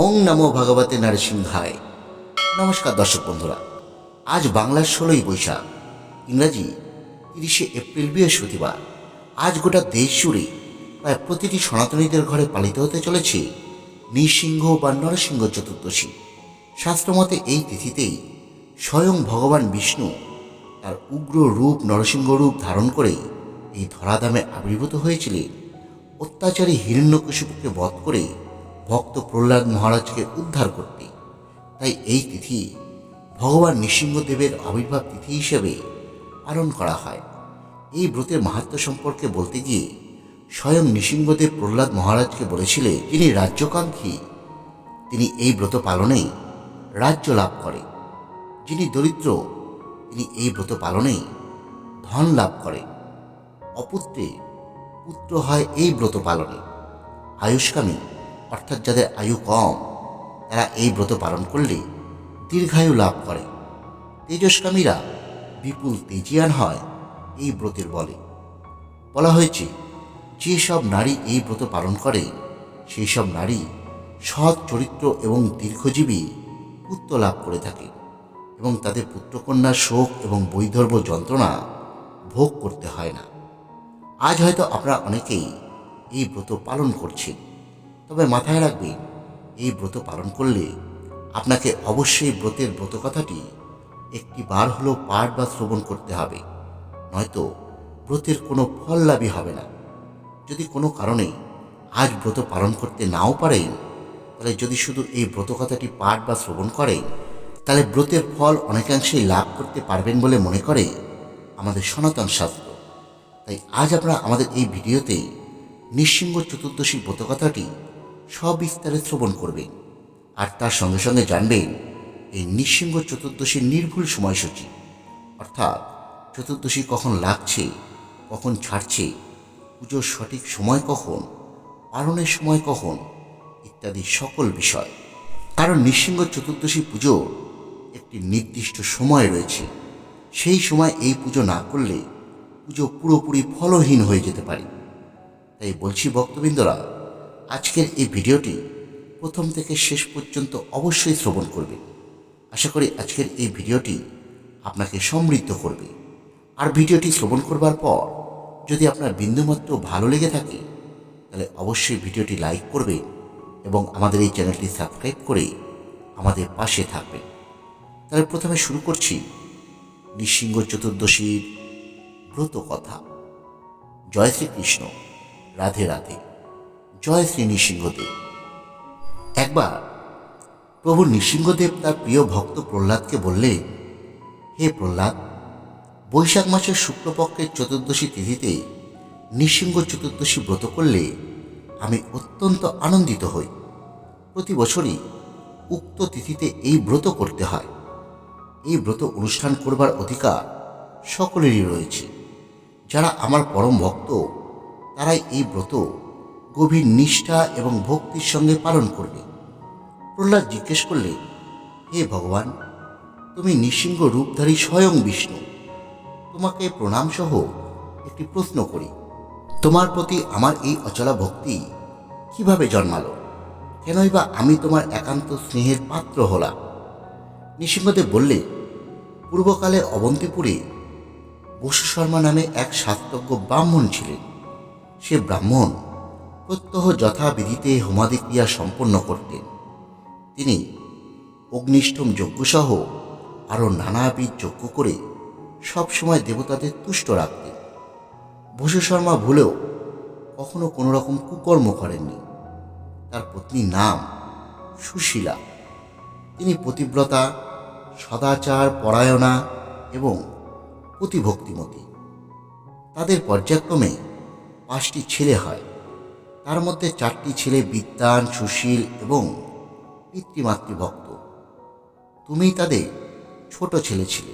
ওং নমো ভগবতে নরসিংহায়। নমস্কার দর্শক বন্ধুরা, আজ বাংলার 16ই বৈশাখ, ইংরাজি 30শে এপ্রিল বৃহস্পতিবার। আজ গোটা দেশ জুড়ে প্রায় প্রতিটি সনাতনীদের ঘরে পালিত হতে চলেছে নৃসিংহ বা নরসিংহ চতুর্দশী। শাস্ত্রমতে এই তিথিতেই স্বয়ং ভগবান বিষ্ণু তার উগ্র রূপ নরসিংহ রূপ ধারণ করে এই ধরাধামে আবির্ভূত হয়েছিলেন অত্যাচারী হিরণ্যকশিপুকে বধ করে ভক্ত প্রহ্লাদ মহারাজকে উদ্ধার করতে। তাই এই তিথি ভগবান নৃসিংহদেবের আবির্ভাব তিথি হিসেবে পালন করা হয়। এই ব্রতের মাহাত্ম্য সম্পর্কে বলতে গিয়ে স্বয়ং নৃসিংহদেব প্রহ্লাদ মহারাজকে বলেছিলেন, যিনি রাজ্যকাঙ্ক্ষী তিনি এই ব্রত পালনে রাজ্য লাভ করে, যিনি দরিদ্র তিনি এই ব্রত পালনে ধন লাভ করে, অপুত্রে পুত্র হয় এই ব্রত পালনে, আয়ুষ্কামী অর্থাৎ যাদের আয়ু কম তারা এই ব্রত পালন করলে দীর্ঘায়ু লাভ করে, তেজস্কামীরা বিপুল তেজিয়ান হয় এই ব্রতের বলে। বলা হয়েছে, যেসব নারী এই ব্রত পালন করে সেই সব নারী সৎ চরিত্র এবং দীর্ঘজীবী পুত্র লাভ করে থাকে এবং তাদের পুত্রকন্যার শোক এবং বৈধর্ম যন্ত্রণা ভোগ করতে হয় না। আজ হয়তো আপনারা অনেকেই এই ব্রত পালন করছেন, তবে মাথায় রাখবেন, এই ব্রত পালন করলে আপনাকে অবশ্যই ব্রতের ব্রতকথাটি একটি বার হলেও পাঠ বা শ্রবণ করতে হবে, নয়তো ব্রতের কোনো ফল লাভই হবে না। যদি কোনো কারণে আজ ব্রত পালন করতে নাও পারেন, তাহলে যদি শুধু এই ব্রতকথাটি পাঠ বা শ্রবণ করেন, তাহলে ব্রতের ফল অনেকাংশেই লাভ করতে পারবেন বলে মনে করে আমাদের সনাতন শাস্ত্র। তাই আজ আমরা আমাদের এই ভিডিওতে নৃসিংহ চতুর্দশী ব্রতকথাটি সবিস্তারে শ্রবণ করবেন, আর তার সঙ্গে সঙ্গে জানবেন এই নৃসিংহ চতুর্দশীর নির্ভুল সময়সূচি, অর্থাৎ চতুর্দশী কখন লাগছে, কখন ছাড়ছে, পুজোর সঠিক সময় কখন, পালনের সময় কখন, ইত্যাদি সকল বিষয়। কারণ নৃসিংহ চতুর্দশী পুজোর একটি নির্দিষ্ট সময় রয়েছে, সেই সময় এই পুজো না করলে পুজো পুরোপুরি ফলহীন হয়ে যেতে পারে। তাই বলছি ভক্তবৃন্দরা, আজকের এই ভিডিওটি প্রথম থেকে শেষ পর্যন্ত অবশ্যই শ্রবণ করবে। আশা করি আজকের এই ভিডিওটি আপনাকে সমৃদ্ধ করবে। আর ভিডিওটি শ্রবণ করবার পর যদি আপনার বিন্দুমাত্র ভালো লেগে থাকে, তাহলে অবশ্যই ভিডিওটি লাইক করবে এবং আমাদের এই চ্যানেলটি সাবস্ক্রাইব করে আমাদের পাশে থাকবে। তাহলে প্রথমে শুরু করছি নৃসিংহ চতুর্দশীর ব্রত কথা। জয় শ্রীকৃষ্ণ, রাধে রাধে, জয় শ্রী নৃসিংহদেব। একবার প্রভু নৃসিংহদেব তার প্রিয় ভক্ত প্রহ্লাদকে বললেন, হে প্রহ্লাদ, বৈশাখ মাসের শুক্লপক্ষের চতুর্দশী তিথিতে নৃসিংহ চতুর্দশী ব্রত করলে আমি অত্যন্ত আনন্দিত হই। প্রতি বছরই উক্ত তিথিতে এই ব্রত করতে হয়। এই ব্রত অনুষ্ঠান করবার অধিকার সকলেরই রয়েছে। যারা আমার পরম ভক্ত তারাই এই ব্রত গভীর নিষ্ঠা এবং ভক্তির সঙ্গে পালন করবে। প্রহ্লাদ জিজ্ঞেস করলে, হে ভগবান, তুমি নৃসিংহ রূপধারী স্বয়ং বিষ্ণু, তোমাকে প্রণাম সহ একটি প্রশ্ন করি। তোমার প্রতি আমার এই অচলা ভক্তি কিভাবে জন্মালো? কেনই বা আমি তোমার একান্ত স্নেহের পাত্র হলাম? নৃসিংহদেব বললে, পূর্বকালে অবন্তিপুরে বসু শর্মা নামে এক শাস্ত্রজ্ঞ ব্রাহ্মণ ছিলেন। সে ব্রাহ্মণ প্রত্যহ যথাবিধিতে হোমাদি ক্রিয়া সম্পন্ন করতেন। তিনি অগ্নিষ্ঠম যজ্ঞসহ আরও নানাবিধ যজ্ঞ করে সবসময় দেবতাদের তুষ্ট রাখতেন। বসু শর্মা ভুলেও কখনো কোনো রকম কুকর্ম করেননি। তার পত্নীর নাম সুশীলা। তিনি পতিব্রতা, সদাচার পরায়ণা এবং পতিভক্তিমতী। তাদের পর্যায়ক্রমে 5টি ছেলে হয়। তার মধ্যে 4টি ছেলে বিদ্বান, সুশীল এবং পিতৃমাতৃভক্ত। তুমি তাদের ছোট ছেলে ছিলে।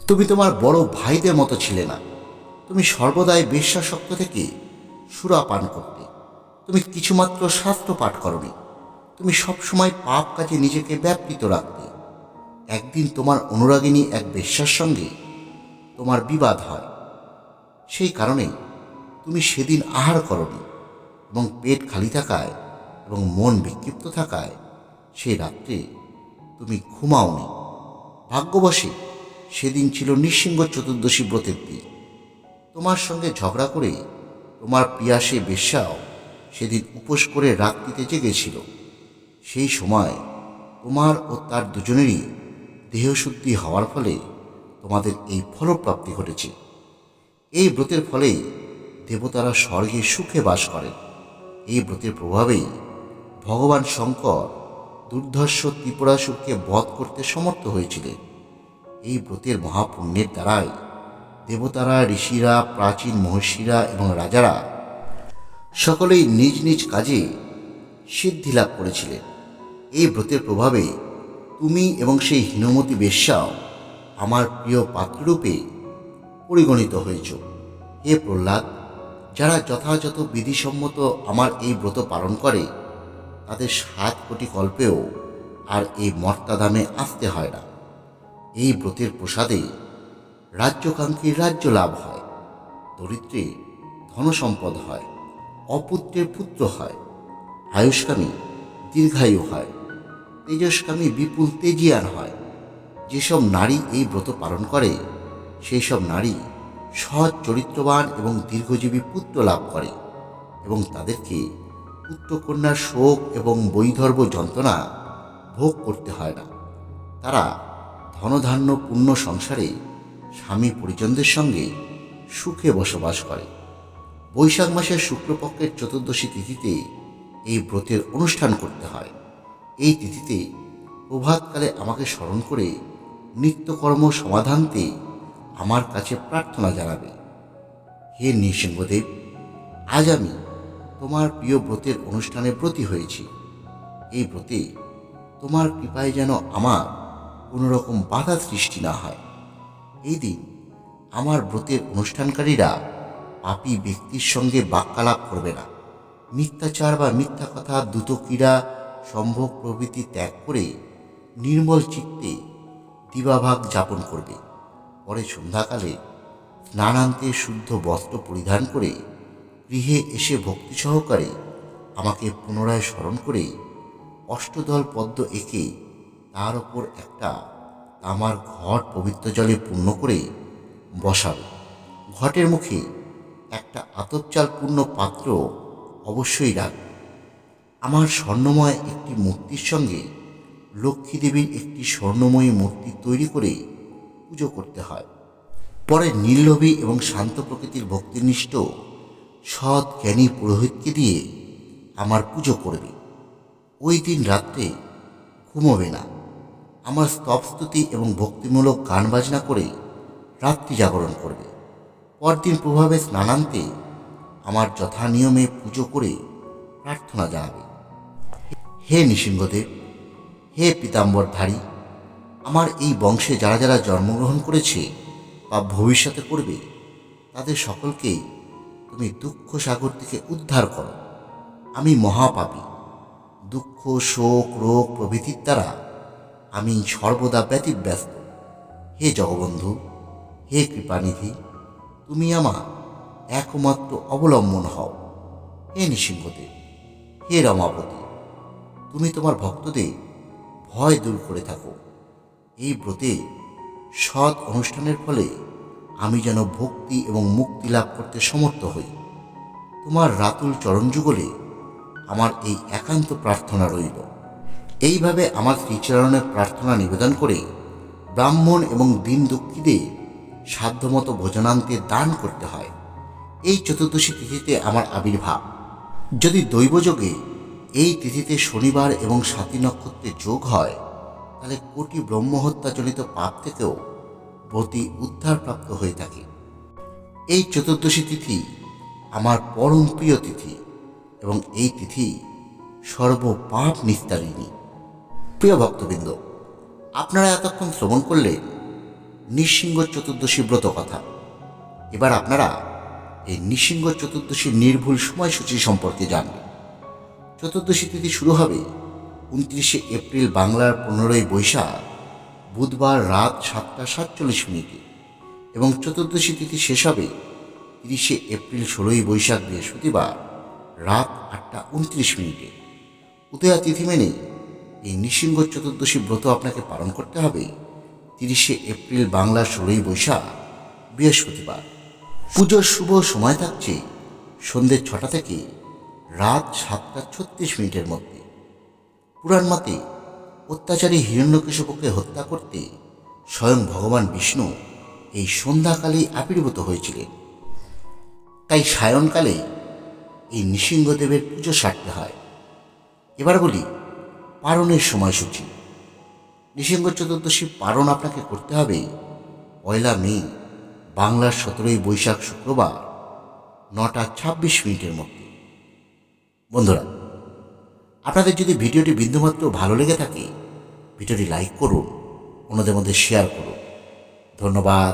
তুমি তোমার বড় ভাইদের মতো ছিলে না। তুমি সর্বদাই বেশ্যাসক্ত থেকে সুরা পান করতে। তুমি কিছুমাত্র শাস্ত্র পাঠ করনি। তুমি সবসময় পাপ কাজে নিজেকে ব্যাপৃত রাখতে। একদিন তোমার অনুরাগিনী এক বেশ্যার সঙ্গে তোমার বিবাদ হয়। সেই কারণে তুমি সেদিন আহার করনি এবং পেট খালি থাকায় এবং মন বিক্ষিপ্ত থাকায় সেই রাত্রে তুমি ঘুমাওনি। ভাগ্যবশে সেদিন ছিল নৃসিংহ চতুর্দশী ব্রতের দিন। তোমার সঙ্গে ঝগড়া করে তোমার প্রিয়া সে বেশ্যাও সেদিন উপোস করে রাত্রিতে জেগেছিল। সেই সময় তোমার ও তার দুজনেরই দেহশুদ্ধি হওয়ার ফলে তোমাদের এই ফলপ্রাপ্তি ঘটেছে। এই ব্রতের ফলে দেবতারা স্বর্গে সুখে বাস করেন। এই ব্রতের প্রভাবেই ভগবান শঙ্কর দুর্ধর্ষ ত্রিপুরাসুরকে বধ করতে সমর্থ হয়েছিলেন। এই ব্রতের মহাপুণ্যের দ্বারাই দেবতারা, ঋষিরা, প্রাচীন মহর্ষিরা এবং রাজারা সকলেই নিজ নিজ কাজে সিদ্ধি লাভ করেছিলেন। এই ব্রতের প্রভাবে তুমি এবং সেই হীনমতি বেশ্যাও আমার প্রিয় পাত্ররূপে পরিগণিত হয়েছ। হে প্রহ্লাদ, যারা যথাযথ বিধিসম্মত আমার এই ব্রত পালন করে তাদের 7 কোটি কল্পেও আর এই মর্তাধামে আসতে হয় না। এই ব্রতের প্রসাদে রাজ্যকাঙ্ক্ষীর রাজ্য লাভ হয়, দরিদ্রের ধনসম্পদ হয়, অপুত্রের পুত্র হয়, আয়ুষ্কামী দীর্ঘায়ু হয়, তেজস্কামী বিপুল তেজিয়ান হয়। যেসব নারী এই ব্রত পালন করে সেই সব নারী সৎ, চরিত্রবান এবং দীর্ঘজীবী পুত্র লাভ করে এবং তাদেরকে পুত্রকন্যার শোক এবং বৈধর্ব যন্ত্রণা ভোগ করতে হয় না। তারা ধনধান্য পূর্ণ সংসারে স্বামী পরিজনদের সঙ্গে সুখে বসবাস করে। বৈশাখ মাসের শুক্লপক্ষের চতুর্দশী তিথিতে এই ব্রতের অনুষ্ঠান করতে হয়। এই তিথিতে প্রভাতকালে আমাকে স্মরণ করে নিত্যকর্ম সমাধানতে আমার কাছে প্রার্থনা জানাবে। হে নৃসিংহদেব, আজ আমি তোমার প্রিয় ব্রতের অনুষ্ঠানে ব্রতী হয়েছি। এই ব্রতে তোমার কৃপায় যেন আমার কোনো রকম বাধা সৃষ্টি না হয়। এই দিন আমার ব্রতের অনুষ্ঠানকারীরা পাপী ব্যক্তির সঙ্গে বাক্যালাপ করবে না, মিথ্যাচার বা মিথ্যা কথা, দ্রুত ক্রীড়া, সম্ভোগ প্রভৃতি ত্যাগ করে নির্মল চিত্তে দিবাভাগ যাপন করবে। পরে সন্ধ্যাকালে স্নানান্তে শুদ্ধ বস্ত্র পরিধান করে গৃহে এসে ভক্তি সহকারে আমাকে পুনরায় স্মরণ করে অষ্টদল পদ্ম এঁকে তার ওপর একটা তামার ঘট পবিত্র জলে পূর্ণ করে বসাবে। ঘটের মুখে একটা আতপ চাল পূর্ণ পাত্র অবশ্যই রাখবে। আমার স্বর্ণময় একটি মূর্তির সঙ্গে লক্ষ্মী দেবীর একটি স্বর্ণময়ী মূর্তি তৈরি করে পুজো করতে হয়। পরে নির্লোভী এবং শান্ত প্রকৃতির ভক্তিনিষ্ঠ সৎ জ্ঞানী পুরোহিতকে দিয়ে আমার পুজো করবে। ওই দিন রাত্রে ঘুমোবে না। আমার স্তবস্তুতি এবং ভক্তিমূলক গান বাজনা করে রাত্রি জাগরণ করবে। পরদিন প্রভাবে স্নানান্তে আমার যথা নিয়মে পুজো করে প্রার্থনা জানাবে। হে নৃসিংহদেব, হে পীতাম্বরধারী, আমার এই বংশে যারা যারা জন্মগ্রহণ করেছে বা ভবিষ্যতে করবে তাদের সকলকেই তুমি দুঃখ সাগর থেকে উদ্ধার করো। আমি মহাপাপী। দুঃখ, শোক, রোগ প্রভৃতির দ্বারা আমি সর্বদা ব্যতিব্যস্ত। হে জগবন্ধু, হে কৃপানিধি, তুমি আমার একমাত্র অবলম্বন হও। হে নৃসিংহদেব, হে রমাপতি, তুমি তোমার ভক্তদের ভয় দূর করে থাকো। এই ব্রতে সৎ অনুষ্ঠানের ফলে আমি যেন ভক্তি এবং মুক্তি লাভ করতে সমর্থ হই। তোমার রাতুল চরণযুগলে আমার এই একান্ত প্রার্থনা রইল। এইভাবে আমার শ্রীচরণের প্রার্থনা নিবেদন করে ব্রাহ্মণ এবং দীন দুঃখীদের সাধ্যমতো ভোজনান্তে দান করতে হয়। এই চতুর্দশী তিথিতে আমার আবির্ভাব। যদি দৈবযোগে এই তিথিতে শনিবার এবং স্বাতী নক্ষত্রের যোগ হয় তাহলে কোটি ব্রহ্মহত্যাজনিত পাপ থেকেও ব্রতী উদ্ধারপ্রাপ্ত হয়ে থাকে। এই চতুর্দশী তিথি আমার পরম প্রিয় তিথি এবং এই তিথি সর্বপাপ নিস্তারিণী। প্রিয় ভক্তবৃন্দ, আপনারা এতক্ষণ শ্রবণ করলেন নৃসিংহ চতুর্দশী ব্রত কথা। এবার আপনারা এই নৃসিংহ চতুর্দশীর নির্ভুল সময়সূচি সম্পর্কে জানবেন। চতুর্দশী তিথি শুরু হবে 29শে এপ্রিল বাংলার 15ই বৈশাখ বুধবার রাত 7:47 এবং চতুর্দশী তিথি শেষ হবে 30শে এপ্রিল 16ই বৈশাখ বৃহস্পতিবার রাত 8:29। উদয়া তিথি মেনে এই নৃসিংহ চতুর্দশী ব্রত আপনাকে পালন করতে হবে 30শে এপ্রিল বাংলা 16ই বৈশাখ বৃহস্পতিবার। পুজোর শুভ সময় থাকছে সন্ধ্যে 6টা থেকে রাত 7টা 36 মিনিটের মধ্যে। পুরাণ মতে অত্যাচারী হিরণ্যকশিপুকে হত্যা করতে স্বয়ং ভগবান বিষ্ণু এই সন্ধ্যাকালেই আবির্ভূত হয়েছিলেন। তাই সায়ংকালে এই নৃসিংহদেবের পুজো সারতে হয়। এবার বলি পারণের সময়সূচি। নৃসিংহ চতুর্দশী পারণ আপনাকে করতে হবে 1 মে বাংলার 17ই বৈশাখ শুক্রবার 9টা 26 মিনিটের মধ্যে। বন্ধুরা, আপনাদের যদি ভিডিওটি বিন্দুমাত্র ভালো লেগে থাকে ভিডিওটি লাইক করুন, অন্যদের মধ্যে শেয়ার করুন। ধন্যবাদ।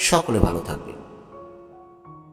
সকলে ভালো থাকবেন।